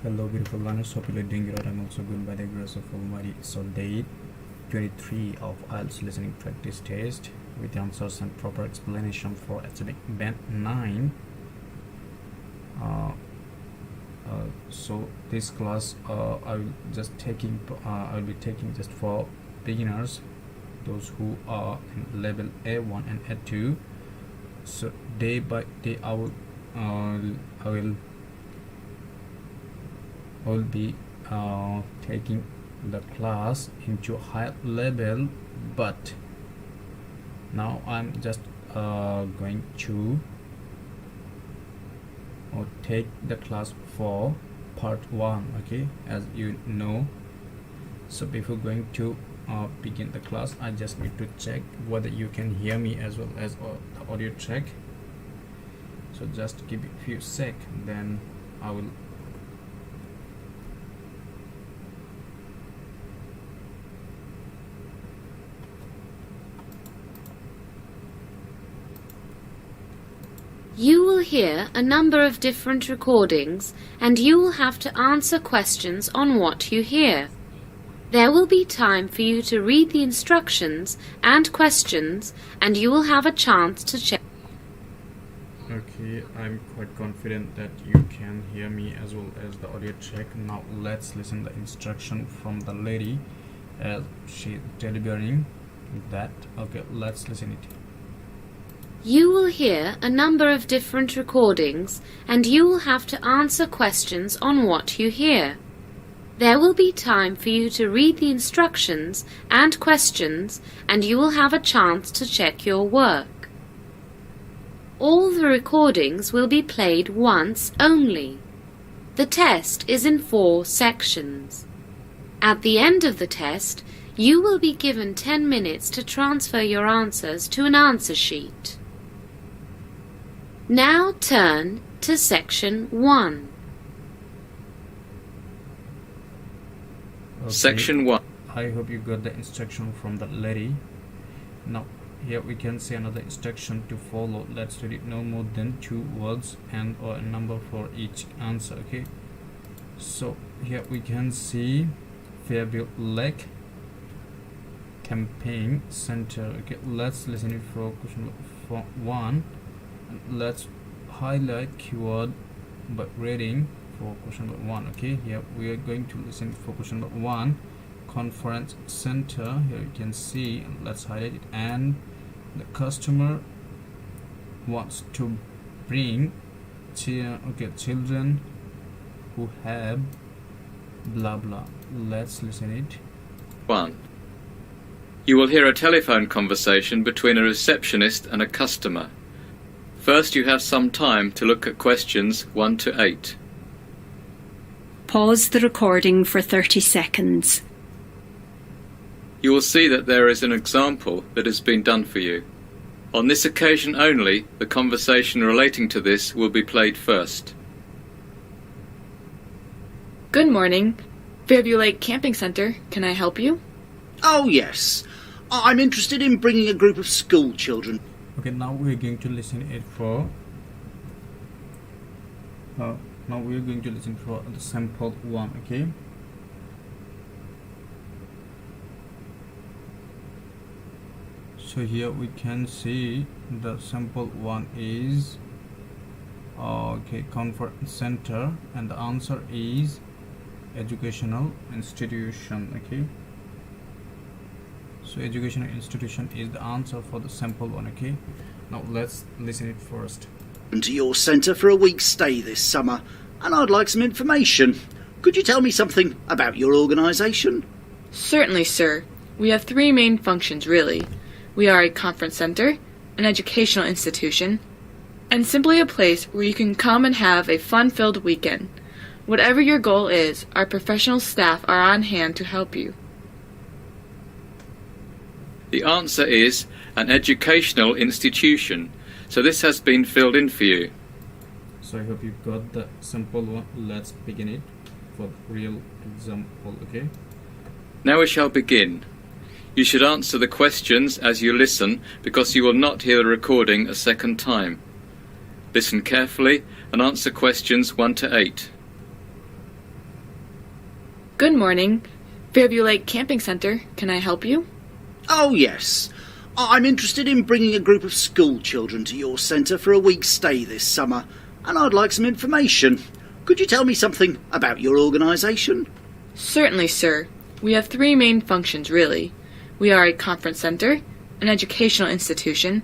Hello beautiful learners, hope you're doing good. I'm also good by the grace of Almighty. So day 23 of IELTS listening practice test with answers and proper explanation for academic band 9. So this class I'll be taking just for beginners, those who are in level A1 and A2. So day by day I will be taking the class into higher level, but now I'm just going to take the class for part 1, okay, as you know. So before going to begin the class, I just need to check whether you can hear me as well as the audio track. So just give it a few seconds, then I will You will hear a number of different recordings, and you will have to answer questions on what you hear. There will be time for you to read the instructions and questions, and you will have a chance to check. Okay, I'm quite confident that you can hear me as well as the audio track. Now let's listen the instruction from the lady as she delivering that. Okay, let's listen it. You will hear a number of different recordings, and you will have to answer questions on what you hear. There will be time for you to read the instructions and questions, and you will have a chance to check your work. All the recordings will be played once only. The test is in 4 sections. At the end of the test, you will be given 10 minutes to transfer your answers to an answer sheet. Now turn to section 1. Okay. Section 1. I hope you got the instruction from the lady. Now here we can see another instruction to follow. Let's read it no more than 2 words and or a number for each answer. Okay, so here we can see Fairview Lake Campaign Center. Okay, let's listen it for question for 1. Let's highlight keyword by reading for question number 1. Okay, here we are going to listen for question number 1. Conference center. Here you can see, and let's highlight it. And the customer wants to bring children who have blah blah. Let's listen it. 1. You will hear a telephone conversation between a receptionist and a customer. First, you have some time to look at questions 1 to 8. Pause the recording for 30 seconds. You will see that there is an example that has been done for you. On this occasion only, the conversation relating to this will be played first. Good morning. Fairview Lake Camping Center. Can I help you? Oh, yes. I'm interested in bringing a group of school children. Okay, now we're going to listen it for the sample 1. Okay, so here we can see the sample 1 is conference center, and the answer is educational institution. Okay, so educational institution is the answer for the sample 1. Okay, now let's listen it first. To your centre for a week's stay this summer, and I'd like some information. Could you tell me something about your organisation? Certainly, sir. We have 3 main functions, really. We are a conference center, an educational institution, and simply a place where you can come and have a fun-filled weekend. Whatever your goal is, our professional staff are on hand to help you. The answer is an educational institution, so this has been filled in for you. So I hope you got the sample 1. Let's begin it for the real example. Okay, Now we shall begin. You should answer the questions as you listen, because you will not hear the recording a second time. Listen carefully and answer questions 1 to 8. Good morning. Fairview Lake Camping Center. Can I help you? Oh, yes. I'm interested in bringing a group of school children to your centre for a week's stay this summer, and I'd like some information. Could you tell me something about your organisation? Certainly, sir. We have three main functions, really. We are a conference center, an educational institution,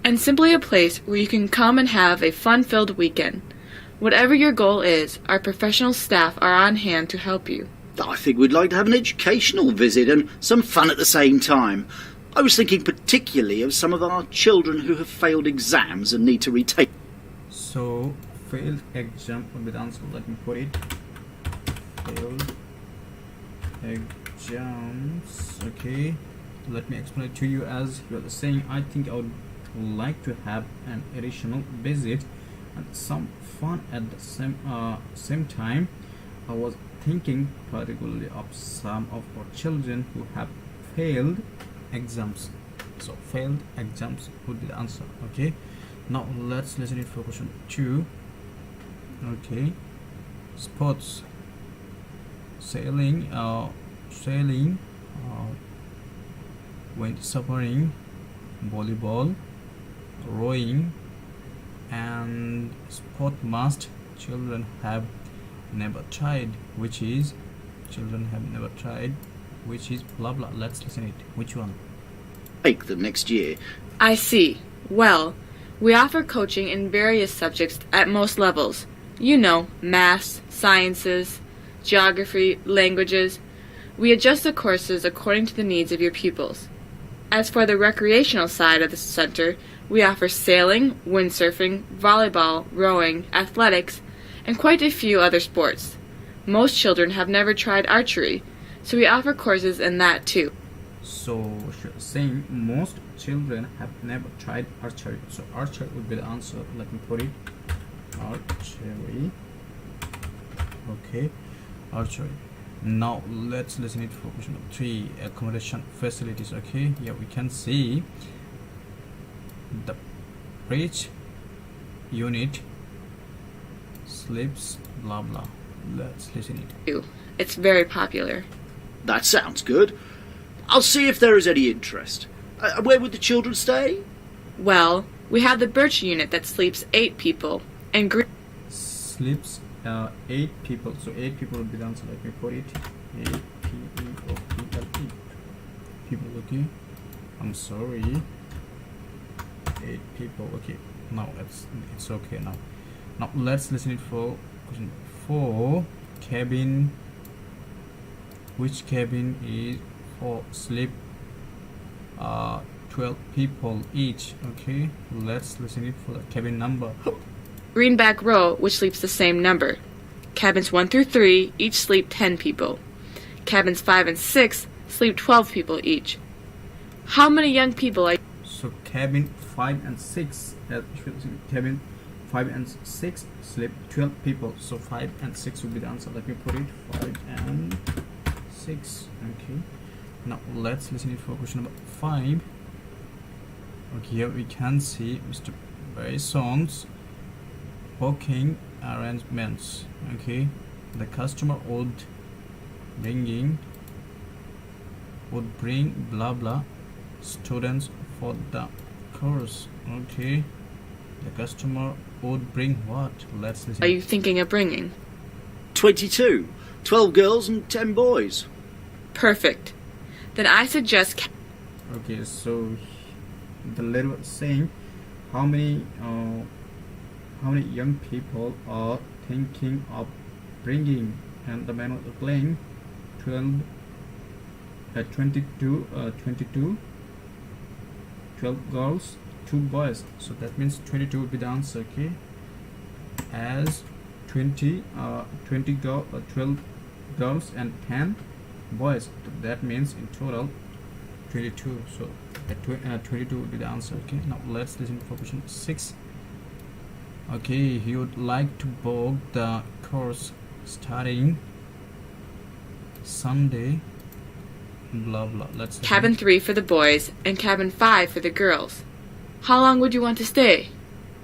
and simply a place where you can come and have a fun-filled weekend. Whatever your goal is, our professional staff are on hand to help you. I think we'd like to have an educational visit and some fun at the same time. I was thinking particularly of some of our children who have failed exams and need to retake. So failed exam would be the answer. Let me put it. Failed exams. Okay, let me explain it to you. As you are saying, I think I would like to have an additional visit and some fun at the same time. I was thinking particularly of some of our children who have failed exams. So failed exams would be the answer. Okay, now let's listen it for question 2. Okay, sports, sailing, windsurfing, volleyball, rowing, and sport must children have never tried, which is children have never tried, which is blah blah. Let's listen it. Which one? Take them next year. I see. Well, we offer coaching in various subjects at most levels. You know, maths, sciences, geography, languages. We adjust the courses according to the needs of your pupils. As for the recreational side of the center, we offer sailing, windsurfing, volleyball, rowing, athletics, and quite a few other sports. Most children have never tried archery, so we offer courses in that too. So saying most children have never tried archery. So archery would be the answer. Let me put it. Archery. Okay, archery. Now let's listen it for question number 3. Accommodation facilities. Okay, here we can see the bridge unit, slips, blah blah. Let's listen it. It's very popular. That sounds good. I'll see if there is any interest. Where would the children stay? Well, we have the birch unit that sleeps 8 people, and Sleeps 8 people. So 8 people would be the answer. Let me put it. 8 people. Okay, I'm sorry. 8 people. Okay, now it's okay now. Now let's listen it for question 4. Cabin. Which cabin is for sleep 12 people each? Okay, let's listen it for the cabin number. Greenback row, which sleeps the same number. Cabins 1 through 3 each sleep 10 people. Cabins 5 and 6 sleep 12 people each. How many young people are... So cabin 5 and 6, cabin 5 and 6 sleep 12 people. So 5 and 6 will be the answer. Let me put it. 5 and 6. Okay, now let's listen it for question number 5. Okay, here we can see Mr. Bryson's booking arrangements. Okay, the customer would bring blah blah students for the course. Okay, the customer would bring what? Let's listen. Are you thinking of bringing? 22. 12 girls and 10 boys. Perfect. Then I suggest... Okay, so the letter was saying how many young people are thinking of bringing, and the man was playing 22 12 girls, 2 boys. So that means 22 would be the answer. Okay, as 12 girls and 10 boys, that means in total 22. So 22 would be the answer. Okay, now let's listen for question 6. Okay, he would like to book the course starting Sunday, blah blah. Let's listen. Cabin 3 for the boys and cabin 5 for the girls. How long would you want to stay?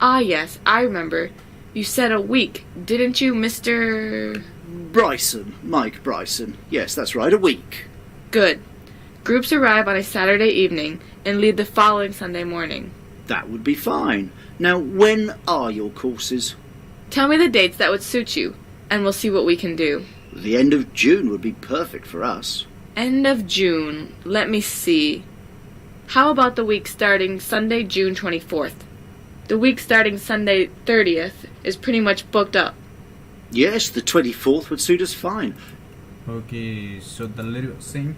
Ah, yes, I remember. You said a week, didn't you, Mr. Bryson, Mike Bryson. Yes, that's right, a week. Good. Groups arrive on a Saturday evening and leave the following Sunday morning. That would be fine. Now, when are your courses? Tell me the dates that would suit you, and we'll see what we can do. The end of June would be perfect for us. End of June. Let me see. How about the week starting Sunday, June 24th? The week starting Sunday 30th is pretty much booked up. Yes, the 24th would suit us fine. Okay, so the lady was saying,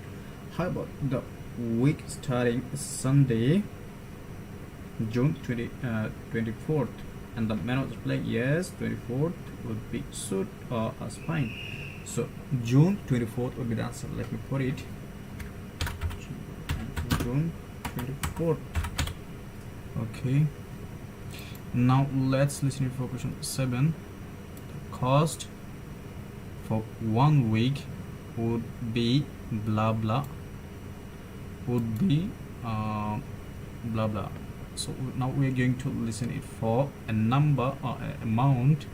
how about the week starting Sunday, June 24th? And the man was replying, yes, 24th would be suit us fine. So June 24th would be the answer. Let me put it. June 24th. Okay. Now let's listen for question 7. The cost for 1 week would be blah blah. Would be blah blah. So now we are going to listen it for a number or a amount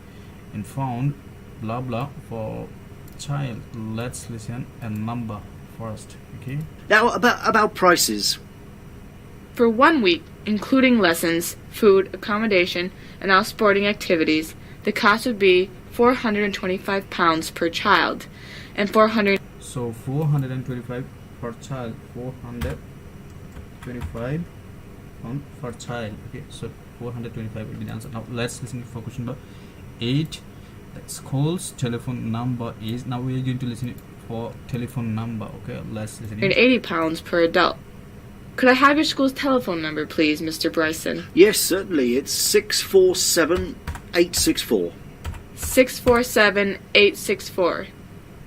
and found blah blah for child. Let's listen a number first. Okay. Now, about prices. For 1 week, including lessons, food, accommodation, and all sporting activities, the cost would be £425 per child, and So 425 per child. 425 pound per child. Okay. So 425 will be the answer. Now let's listen for question number 8. The school's telephone number is. Now we are going to listen for telephone number. Okay. Let's listen. £180 per adult. Could I have your school's telephone number, please, Mr. Bryson? Yes, certainly. It's 647-864. 647-864.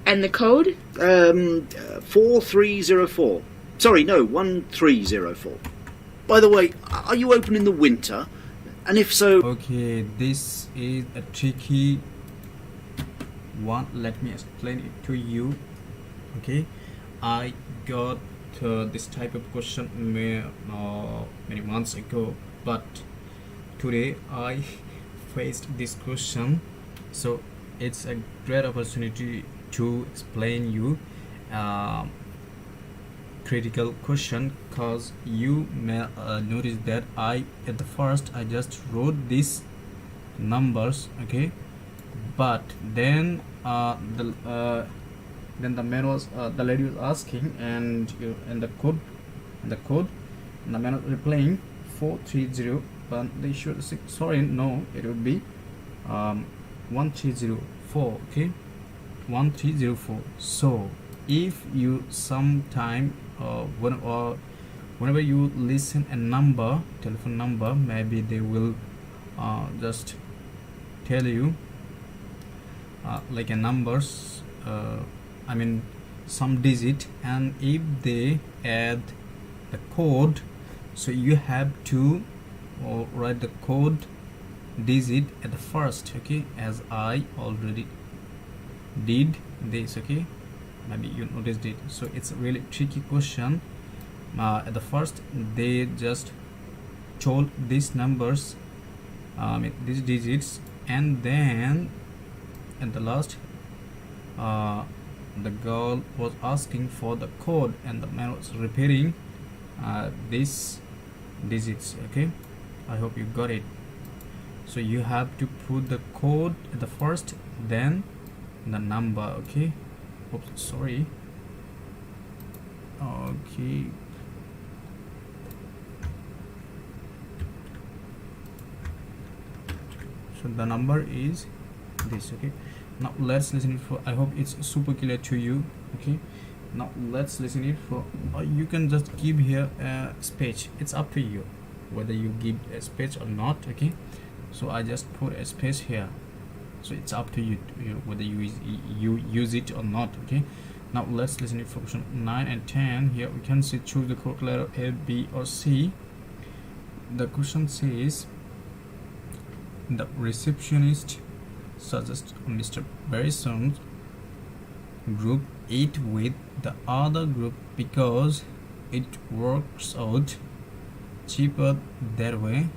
And the code? 4304. Sorry, no, 1304. By the way, are you open in the winter? And if so... Okay, this is a tricky one. Let me explain it to you. Okay, I got this type of question many months ago, but today I faced this question, so it's a great opportunity to explain you critical question, cause you may notice that at the first I just wrote these numbers, okay, but then the man was the lady was asking, and the code, and the man was replying 430, but they should say, sorry, no, it would be 1304. Okay, 1304. So if you sometime whenever you listen a number, telephone number, maybe they will just tell you like a numbers, I mean some digit, and if they add the code, so you have to write the code digit at the first, okay, as I already did this, okay, maybe you noticed it. So it's a really tricky question. At the first they just told these numbers, these digits, and then at the last the girl was asking for the code, and the man was repeating these digits. Okay, I hope you got it. So you have to put the code at the first, then the number. Okay, oops, sorry. Okay, so the number is this. Okay, now let's listen it for, I hope it's super clear to you. Okay, now let's listen it for, you can just give here a space. It's up to you whether you give a space or not. Okay, so I just put a space here, so it's up to you, whether you use it or not. Okay, now let's listen it for question 9 and 10. Here we can see, choose the correct letter A, B or C. The question says, the receptionist suggests Mr. Barrison's group eat with the other group because it works out cheaper that way.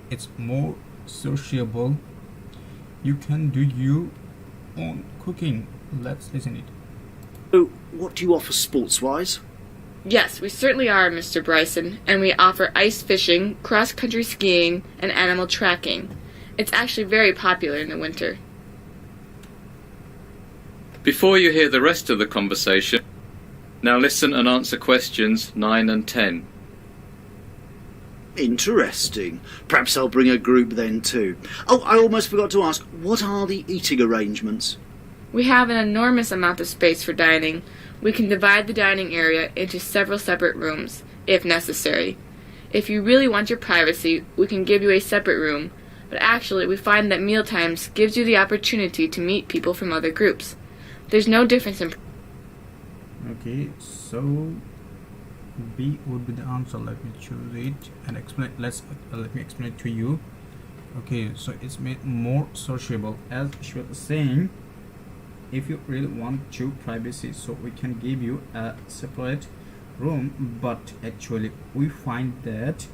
It's more sociable. You can do your own cooking let's listen it. So, what do you offer sports-wise? Yes, we certainly are, Mr. Bryson, and we offer ice fishing, cross-country skiing, and animal tracking. It's actually very popular in the winter. Before you hear the rest of the conversation, now listen and answer questions 9 and 10. Interesting. Perhaps I'll bring a group then too. Oh, I almost forgot to ask, what are the eating arrangements? We have an enormous amount of space for dining. We can divide the dining area into several separate rooms, if necessary. If you really want your privacy, we can give you a separate room, but actually we find that mealtimes gives you the opportunity to meet people from other groups. There's no difference in... Okay, so B would be the answer. Let me choose it and explain. Let me explain it to you. Okay, so it's made more sociable, as she was saying. If you really want your privacy, so we can give you a separate room, but actually we find that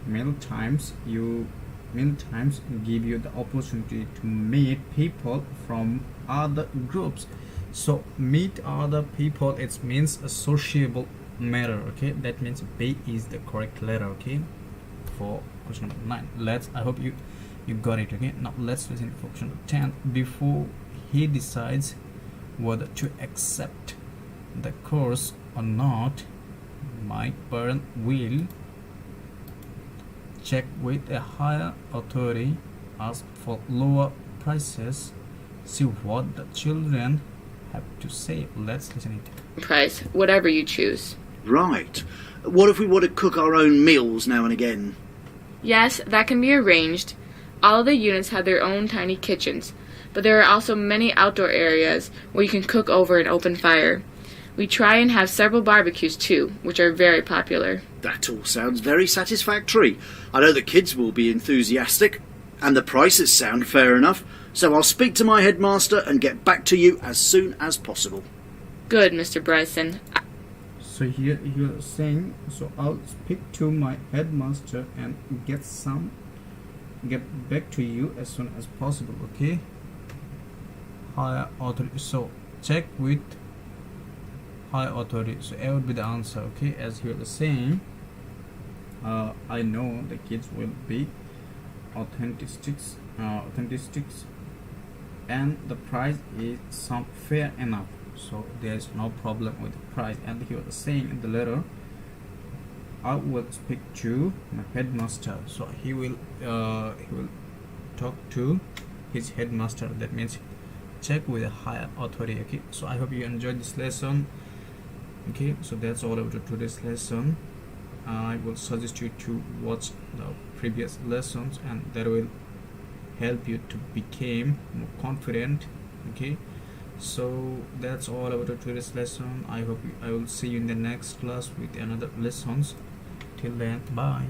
meal times give you the opportunity to meet people from other groups. So meet other people, it means a sociable matter. Okay, that means B is the correct letter. Okay, for question number 9. I hope you got it. Okay, now let's listen to question number 10. Before he decides whether to accept the course or not, my parent will check with a higher authority, ask for lower prices, see what the children have to say. Let's listen it. price, whatever you choose. Right. What if we want to cook our own meals now and again? Yes, that can be arranged. All of the units have their own tiny kitchens, but there are also many outdoor areas where you can cook over an open fire. We try and have several barbecues too, which are very popular. That all sounds very satisfactory. I know the kids will be enthusiastic, and the prices sound fair enough, so I'll speak to my headmaster and get back to you as soon as possible. Good, Mr. Bryson. So here you're saying, so I'll speak to my headmaster and get back to you as soon as possible. Okay, higher authority, so check with high authority, so A would be the answer. Okay, as here the saying, I know the kids will be authentics, and the price is some fair enough, so there's no problem with the price. And here the saying in the letter, I will speak to my headmaster, so he will talk to his headmaster. That means check with a higher authority. Okay, so I hope you enjoyed this lesson. Okay, so that's all about today's lesson. I will suggest you to watch the previous lessons, and that will help you to become more confident. Okay, so that's all about today's lesson. I hope I will see you in the next class with another lessons. Till then, bye.